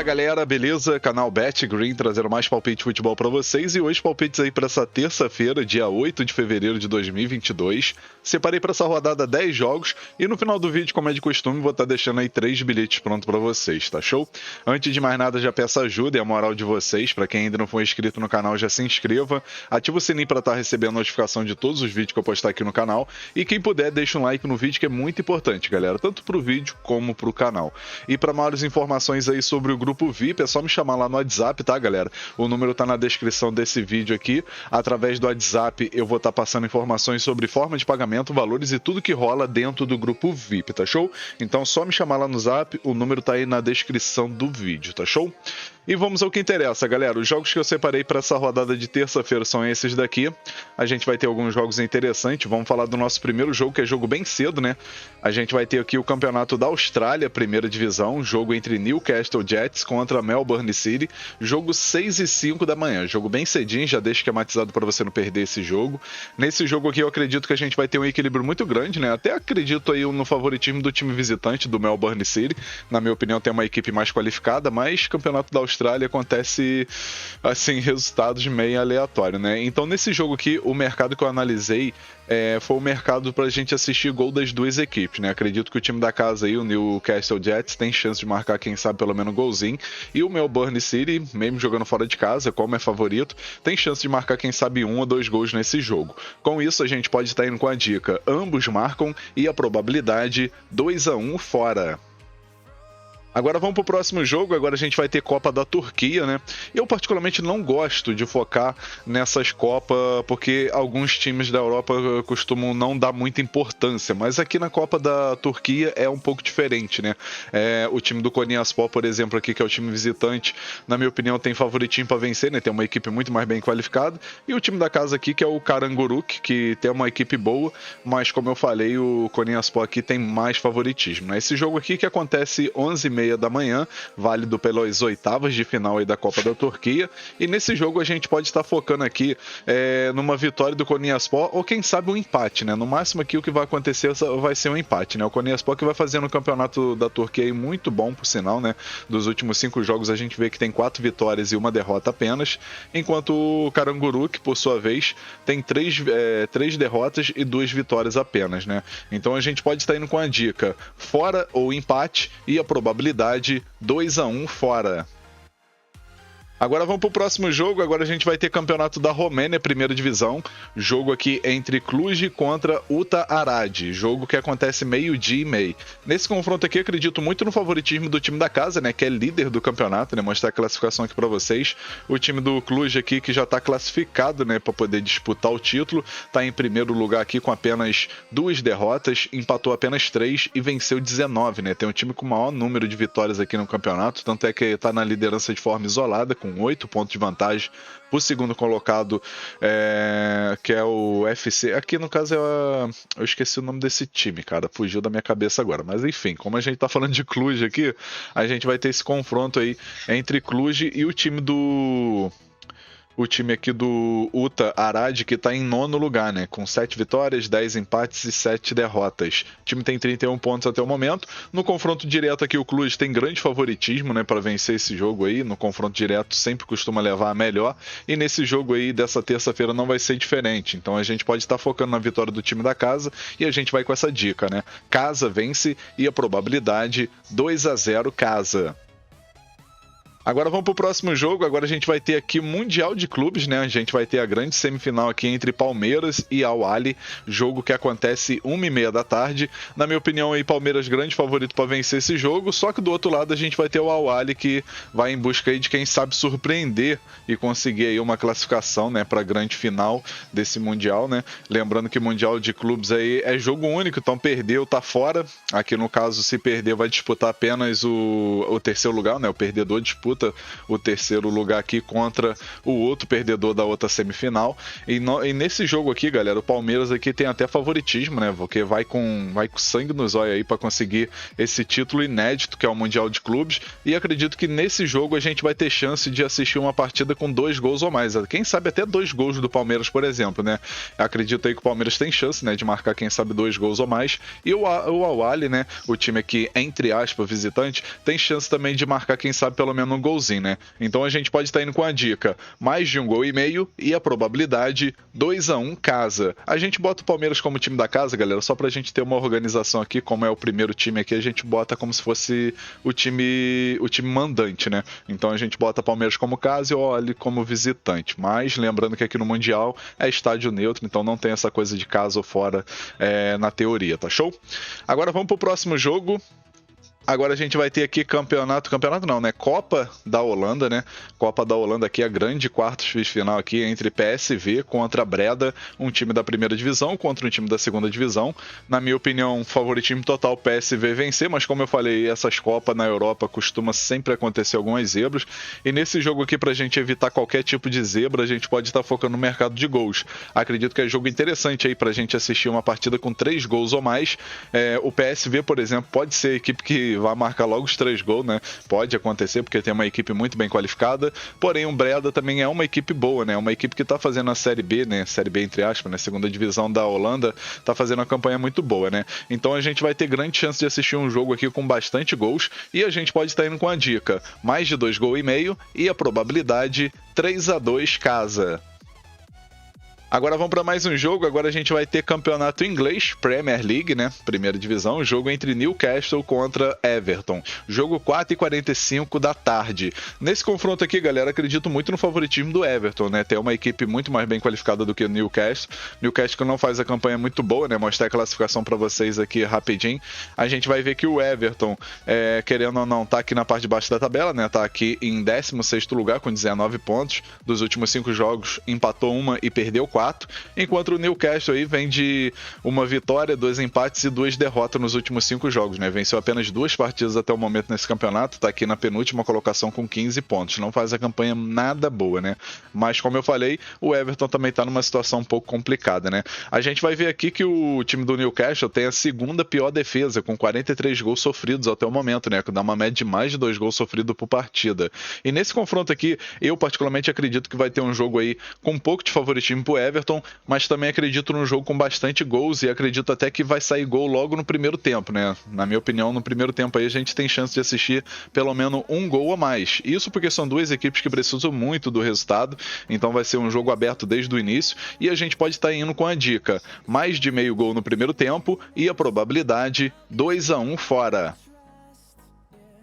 galera, beleza? Canal BetGreen trazendo mais palpite de futebol para vocês e hoje palpites aí para essa terça-feira, dia 8 de fevereiro de 2022. Separei para essa rodada 10 jogos e no final do vídeo, como é de costume, vou estar deixando aí 3 bilhetes prontos para vocês, tá show? Antes de mais nada, já peço ajuda e a moral de vocês. Para quem ainda não for inscrito no canal, já se inscreva, ativa o sininho para estar recebendo notificação de todos os vídeos que eu postar aqui no canal e quem puder, deixa um like no vídeo que é muito importante, galera, tanto pro vídeo como pro canal. E para maiores informações aí sobre o grupo VIP, é só me chamar lá no WhatsApp, tá, galera? O número tá na descrição desse vídeo aqui. Através do WhatsApp eu vou estar passando informações sobre forma de pagamento, valores e tudo que rola dentro do grupo VIP, tá show? Então só me chamar lá no Zap, o número tá aí na descrição do vídeo, tá show? E vamos ao que interessa, galera. Os jogos que eu separei para essa rodada de terça-feira são esses daqui. A gente vai ter alguns jogos interessantes. Vamos falar do nosso primeiro jogo, que é jogo bem cedo, né? A gente vai ter aqui o Campeonato da Austrália, primeira divisão. Jogo entre Newcastle Jets contra Melbourne City. Jogo 6 e 5 da manhã. Jogo bem cedinho, já deixo esquematizado para você não perder esse jogo. Nesse jogo aqui eu acredito que a gente vai ter um equilíbrio muito grande, né? Até acredito aí no favoritismo do time visitante, do Melbourne City. Na minha opinião tem uma equipe mais qualificada, mas Campeonato da Austrália acontece assim, resultados meio aleatórios, né? Então nesse jogo aqui, o mercado que eu analisei foi o mercado pra gente assistir gol das duas equipes, né? Acredito que o time da casa aí, o Newcastle Jets, tem chance de marcar, quem sabe, pelo menos um golzinho. E o Melbourne City, mesmo jogando fora de casa, como é favorito, tem chance de marcar, quem sabe, 1 ou 2 gols nesse jogo. Com isso, a gente pode estar indo com a dica: ambos marcam e a probabilidade 2-1 fora. Agora vamos pro próximo jogo. Agora a gente vai ter Copa da Turquia, né? Eu particularmente não gosto de focar nessas Copas porque alguns times da Europa costumam não dar muita importância, mas aqui na Copa da Turquia é um pouco diferente, né? O time do Konyaspor, por exemplo, aqui, que é o time visitante, na minha opinião tem favoritinho para vencer, né? Tem uma equipe muito mais bem qualificada, e o time da casa aqui, que é o Karagümrük, que tem uma equipe boa, mas como eu falei, o Konyaspor aqui tem mais favoritismo, né? Esse jogo aqui que acontece 11h30 da manhã, válido pelas oitavas de final aí da Copa da Turquia, e nesse jogo a gente pode estar focando aqui numa vitória do Konyaspor, ou quem sabe um empate, né? No máximo aqui o que vai acontecer vai ser um empate, né? O Konyaspor que vai fazer no Campeonato da Turquia aí muito bom, por sinal, né? Dos últimos 5 jogos a gente vê que tem 4 vitórias e 1 derrota apenas, enquanto o Karagümrük, por sua vez, tem 3 derrotas e 2 vitórias apenas, né? Então a gente pode estar indo com a dica fora ou empate e a probabilidade 2-1 fora. Agora vamos pro próximo jogo. Agora a gente vai ter Campeonato da Romênia, primeira divisão. Jogo aqui entre Cluj contra Uta Arad. Jogo que acontece 12h30. Nesse confronto aqui, acredito muito no favoritismo do time da casa, né? Que é líder do campeonato, né? Mostrar a classificação aqui para vocês. O time do Cluj aqui, que já está classificado, né? Para poder disputar o título. Está em primeiro lugar aqui com apenas 2 derrotas. Empatou apenas 3 e venceu 19, né? Tem um time com o maior número de vitórias aqui no campeonato. Tanto é que está na liderança de forma isolada, com 8 pontos de vantagem pro segundo colocado, que é o FC. Aqui no caso eu esqueci o nome desse time, cara, fugiu da minha cabeça agora, mas enfim, como a gente tá falando de Cluj aqui, a gente vai ter esse confronto aí entre Cluj e o time aqui do Uta Arad, que está em 9º lugar, né? Com 7 vitórias, 10 empates e 7 derrotas. O time tem 31 pontos até o momento. No confronto direto aqui, o Cluj tem grande favoritismo, né? Para vencer esse jogo aí. No confronto direto sempre costuma levar a melhor. E nesse jogo aí, dessa terça-feira, não vai ser diferente. Então a gente pode estar focando na vitória do time da casa. E a gente vai com essa dica, né? Casa vence e a probabilidade 2-0 casa. Agora vamos para o próximo jogo. Agora a gente vai ter aqui o Mundial de Clubes, né? A gente vai ter a grande semifinal aqui entre Palmeiras e Al Ahly, jogo que acontece 1h30 da tarde. Na minha opinião, aí, Palmeiras grande favorito para vencer esse jogo, só que do outro lado a gente vai ter o Al Ahly, que vai em busca aí de quem sabe surpreender e conseguir aí uma classificação, né, para a grande final desse Mundial, né? Lembrando que Mundial de Clubes aí é jogo único, então perdeu, tá fora. Aqui no caso, se perder, vai disputar apenas o terceiro lugar, né? O perdedor disputa. disputa o terceiro lugar aqui contra o outro perdedor da outra semifinal. E nesse jogo aqui, galera, o Palmeiras aqui tem até favoritismo, né? Porque vai com sangue nos olhos aí para conseguir esse título inédito que é o Mundial de Clubes. E acredito que nesse jogo a gente vai ter chance de assistir uma partida com 2 gols ou mais. Quem sabe até 2 gols do Palmeiras, por exemplo, né? Acredito aí que o Palmeiras tem chance, né, de marcar, quem sabe, 2 gols ou mais. E o Al-Ahly, né, o time aqui, entre aspas, visitante, tem chance também de marcar, quem sabe, pelo menos um golzinho, né? Então a gente pode estar indo com a dica mais de 1,5 gols e a probabilidade 2-1 casa. A gente bota o Palmeiras como time da casa, galera, só pra gente ter uma organização aqui, como é o primeiro time aqui, a gente bota como se fosse o time mandante, né? Então a gente bota Palmeiras como casa e o Al-Ahly como visitante. Mas lembrando que aqui no Mundial é estádio neutro, então não tem essa coisa de casa ou fora na teoria, tá show? Agora vamos pro próximo jogo. Agora a gente vai ter aqui campeonato não, né? Copa da Holanda, né? Copa da Holanda aqui, a grande quartos de final aqui entre PSV contra Breda, um time da primeira divisão contra um time da segunda divisão. Na minha opinião, favoritismo total PSV vencer, mas como eu falei, essas Copas na Europa costuma sempre acontecer algumas zebras. E nesse jogo aqui, pra gente evitar qualquer tipo de zebra, a gente pode estar focando no mercado de gols. Acredito que é jogo interessante aí pra gente assistir uma partida com 3 gols ou mais. O PSV, por exemplo, pode ser a equipe que vai marcar logo os 3 gols, né? Pode acontecer, porque tem uma equipe muito bem qualificada, porém o Breda também é uma equipe boa, né? Uma equipe que tá fazendo a Série B, né? Série B entre aspas, né? Segunda divisão da Holanda, tá fazendo uma campanha muito boa, né? Então a gente vai ter grande chance de assistir um jogo aqui com bastante gols, e a gente pode estar indo com a dica mais de 2,5 gols e a probabilidade 3-2 casa. Agora vamos para mais um jogo, agora a gente vai ter campeonato inglês, Premier League, né, primeira divisão, jogo entre Newcastle contra Everton, jogo 4h45 da tarde. Nesse confronto aqui, galera, acredito muito no favoritismo do Everton, né, tem uma equipe muito mais bem qualificada do que o Newcastle que não faz a campanha muito boa, né, mostrar a classificação para vocês aqui rapidinho. A gente vai ver que o Everton, querendo ou não, tá aqui na parte de baixo da tabela, né, tá aqui em 16º lugar com 19 pontos, dos últimos 5 jogos empatou uma e perdeu 4, enquanto o Newcastle aí vem de uma vitória, 2 empates e 2 derrotas nos últimos 5 jogos, né? Venceu apenas 2 partidas até o momento nesse campeonato, tá aqui na penúltima colocação com 15 pontos. Não faz a campanha nada boa, né? Mas como eu falei, o Everton também tá numa situação um pouco complicada, né? A gente vai ver aqui que o time do Newcastle tem a segunda pior defesa, com 43 gols sofridos até o momento, né? Que dá uma média de mais de 2 gols sofridos por partida. E nesse confronto aqui, eu particularmente acredito que vai ter um jogo aí com um pouco de favoritismo pro Everton, mas também acredito num jogo com bastante gols e acredito até que vai sair gol logo no primeiro tempo, né? Na minha opinião, no primeiro tempo aí a gente tem chance de assistir pelo menos um gol a mais. Isso porque são duas equipes que precisam muito do resultado, então vai ser um jogo aberto desde o início e a gente pode estar indo com a dica mais de meio gol no primeiro tempo e a probabilidade 2-1 fora.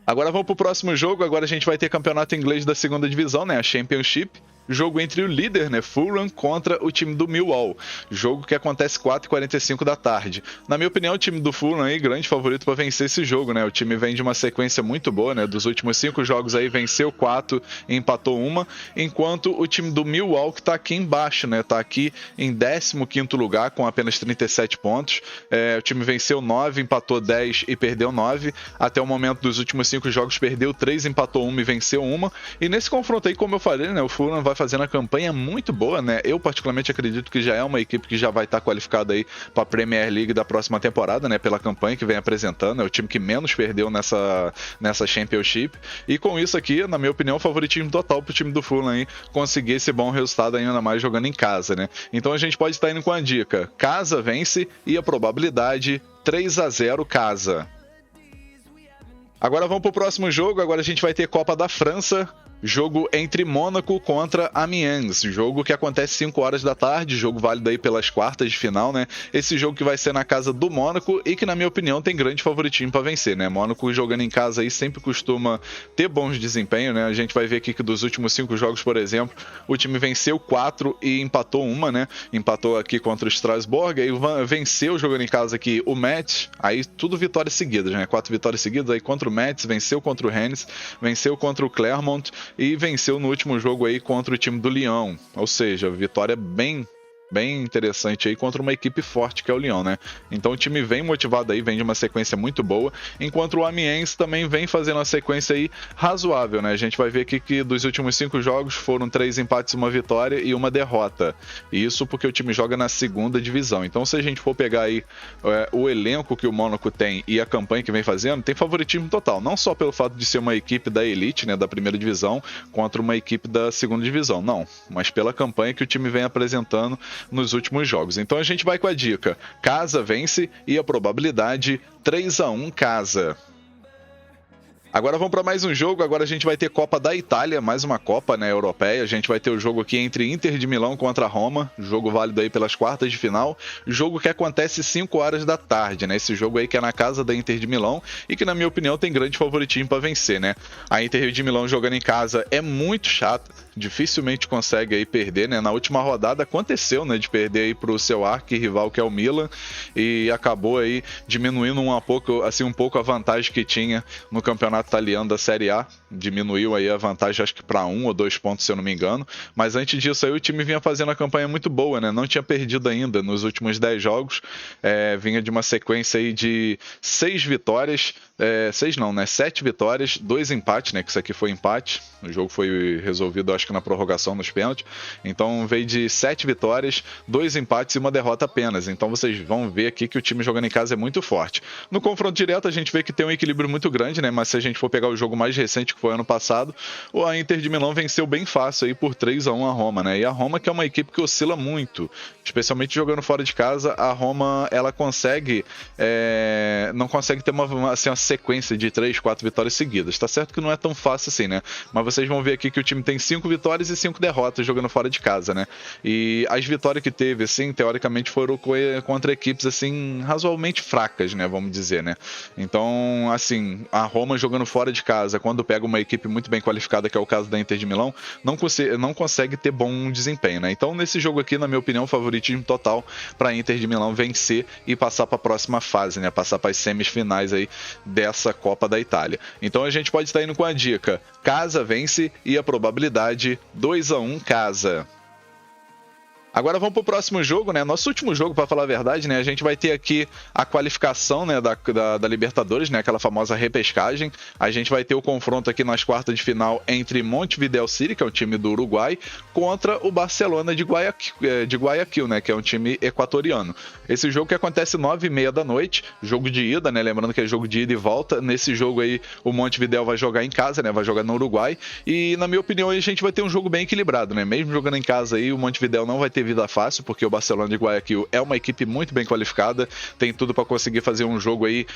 Agora vamos pro próximo jogo, agora a gente vai ter campeonato inglês da segunda divisão, né? A Championship. Jogo entre o líder, né, Fulham, contra o time do Millwall. Jogo que acontece 4h45 da tarde. Na minha opinião, o time do Fulham aí, grande favorito para vencer esse jogo, né? O time vem de uma sequência muito boa, né? Dos últimos 5 jogos aí, venceu 4 e empatou 1. Enquanto o time do Millwall, que tá aqui embaixo, né? Tá aqui em 15º lugar, com apenas 37 pontos. O time venceu 9, empatou 10 e perdeu 9. Até o momento dos últimos 5 jogos, perdeu 3, empatou 1 e venceu 1. E nesse confronto aí, como eu falei, né? O Fulham vai fazendo a campanha muito boa, né? Eu particularmente acredito que já é uma equipe que já vai estar qualificada aí para a Premier League da próxima temporada, né? Pela campanha que vem apresentando, é o time que menos perdeu nessa Championship. E com isso aqui, na minha opinião, favoritismo total pro time do Fulham aí conseguir esse bom resultado ainda mais jogando em casa, né? Então a gente pode estar indo com a dica: casa vence e a probabilidade 3-0 casa. Agora vamos pro próximo jogo, agora a gente vai ter Copa da França. Jogo entre Mônaco contra Amiens, jogo que acontece 5 horas da tarde, jogo válido aí pelas quartas de final, né? Esse jogo que vai ser na casa do Mônaco e que, na minha opinião, tem grande favoritismo para vencer, né? Mônaco jogando em casa aí sempre costuma ter bons desempenhos, né? A gente vai ver aqui que dos últimos 5 jogos, por exemplo, o time venceu 4 e empatou 1, né? Empatou aqui contra o Strasbourg, aí venceu jogando em casa aqui o Metz, aí tudo vitórias seguidas, né? 4 vitórias seguidas, aí contra o Metz, venceu contra o Rennes, venceu contra o Clermont e venceu no último jogo aí contra o time do Lyon, ou seja, vitória bem bem interessante aí contra uma equipe forte que é o Lyon, né? Então o time vem motivado aí, vem de uma sequência muito boa, enquanto o Amiens também vem fazendo uma sequência aí razoável, né? A gente vai ver aqui que dos últimos 5 jogos foram 3 empates, uma vitória e uma derrota. E isso porque o time joga na segunda divisão. Então se a gente for pegar aí o elenco que o Mônaco tem e a campanha que vem fazendo, tem favoritismo total. Não só pelo fato de ser uma equipe da elite, né, da primeira divisão, contra uma equipe da segunda divisão, não. Mas pela campanha que o time vem apresentando nos últimos jogos. Então a gente vai com a dica: casa vence e a probabilidade 3-1 casa. Agora vamos para mais um jogo. Agora a gente vai ter Copa da Itália, mais uma Copa, né, europeia. A gente vai ter o jogo aqui entre Inter de Milão contra Roma, jogo válido aí pelas quartas de final, jogo que acontece 5 horas da tarde, né? Esse jogo aí que é na casa da Inter de Milão e que na minha opinião tem grande favoritismo para vencer, né? A Inter de Milão jogando em casa é muito chata, dificilmente consegue aí perder, né? Na última rodada aconteceu, né, de perder aí pro seu arqui-rival que é o Milan e acabou aí diminuindo um pouco a vantagem que tinha no campeonato italiano da Série A, diminuiu aí a vantagem acho que para 1 ou 2 pontos se eu não me engano, mas antes disso aí o time vinha fazendo a campanha muito boa, né? Não tinha perdido ainda nos últimos 10 jogos, vinha de uma sequência aí de 6 vitórias, 7 vitórias, 2 empates, né? Que isso aqui foi empate, o jogo foi resolvido acho que na prorrogação nos pênaltis, então veio de 7 vitórias, 2 empates e uma derrota apenas, então vocês vão ver aqui que o time jogando em casa é muito forte. No confronto direto a gente vê que tem um equilíbrio muito grande, né? Mas se a gente for pegar o jogo mais recente que foi ano passado, a Inter de Milão venceu bem fácil aí por 3-1 a Roma, né? E a Roma que é uma equipe que oscila muito, especialmente jogando fora de casa. A Roma ela não consegue ter uma sequência de 3, 4 vitórias seguidas. Tá certo que não é tão fácil assim, né? Mas vocês vão ver aqui que o time tem 5 vitórias e 5 derrotas jogando fora de casa, né? E as vitórias que teve, assim, teoricamente foram contra equipes, assim, razoavelmente fracas, né? Vamos dizer, né? Então, assim, a Roma jogando fora de casa, quando pega uma equipe muito bem qualificada, que é o caso da Inter de Milão, não consegue ter bom desempenho, né? Então, nesse jogo aqui, na minha opinião, favoritismo total para a Inter de Milão vencer e passar para a próxima fase, né? Passar para as semifinais aí dessa Copa da Itália. Então, a gente pode estar indo com a dica: casa vence e a probabilidade 2-1 casa. Agora vamos pro próximo jogo, né? Nosso último jogo, para falar a verdade, né? A gente vai ter aqui a qualificação, né, da Libertadores, né? Aquela famosa repescagem. A gente vai ter o confronto aqui nas quartas de final entre Montevideo City, que é um time do Uruguai, contra o Barcelona de Guayaquil, né? Que é um time equatoriano. Esse jogo que acontece 9h30 da noite, jogo de ida, né? Lembrando que é jogo de ida e volta. Nesse jogo aí, o Montevideo vai jogar em casa, né? Vai jogar no Uruguai. E, na minha opinião, a gente vai ter um jogo bem equilibrado, né? Mesmo jogando em casa aí, o Montevideo não vai ter vida fácil, porque o Barcelona de Guayaquil é uma equipe muito bem qualificada, tem tudo para conseguir fazer um jogo aí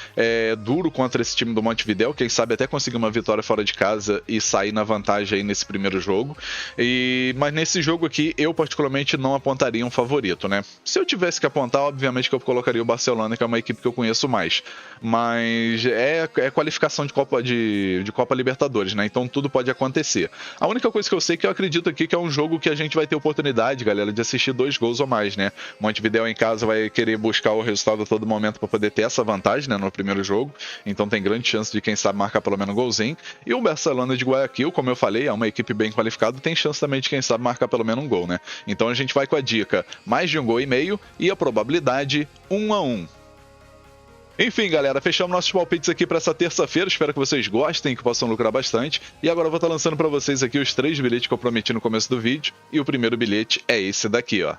duro contra esse time do Montevideo, quem sabe até conseguir uma vitória fora de casa e sair na vantagem aí nesse primeiro jogo. Mas nesse jogo aqui, eu particularmente não apontaria um favorito, né? Se eu tivesse que apontar, obviamente que eu colocaria o Barcelona, que é uma equipe que eu conheço mais, mas é qualificação de Copa Libertadores, né? Então tudo pode acontecer. A única coisa que eu sei que eu acredito aqui que é um jogo que a gente vai ter oportunidade, galera, de assistir 2 gols ou mais, né? Montevideo em casa vai querer buscar o resultado a todo momento para poder ter essa vantagem, né, no primeiro jogo, então tem grande chance de quem sabe marcar pelo menos um golzinho. E o Barcelona de Guayaquil, como eu falei, é uma equipe bem qualificada, tem chance também de quem sabe marcar pelo menos um gol, né? Então a gente vai com a dica: mais de 1,5 gols e a probabilidade 1-1. Enfim, galera, fechamos nossos palpites aqui para essa terça-feira. Espero que vocês gostem, que possam lucrar bastante. E agora eu vou estar lançando para vocês aqui os 3 bilhetes que eu prometi no começo do vídeo. E o primeiro bilhete é esse daqui, ó.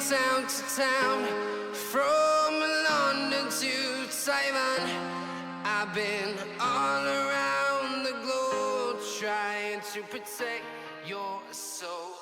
Town to town, from London to Taiwan, I've been all around the globe trying to protect your soul.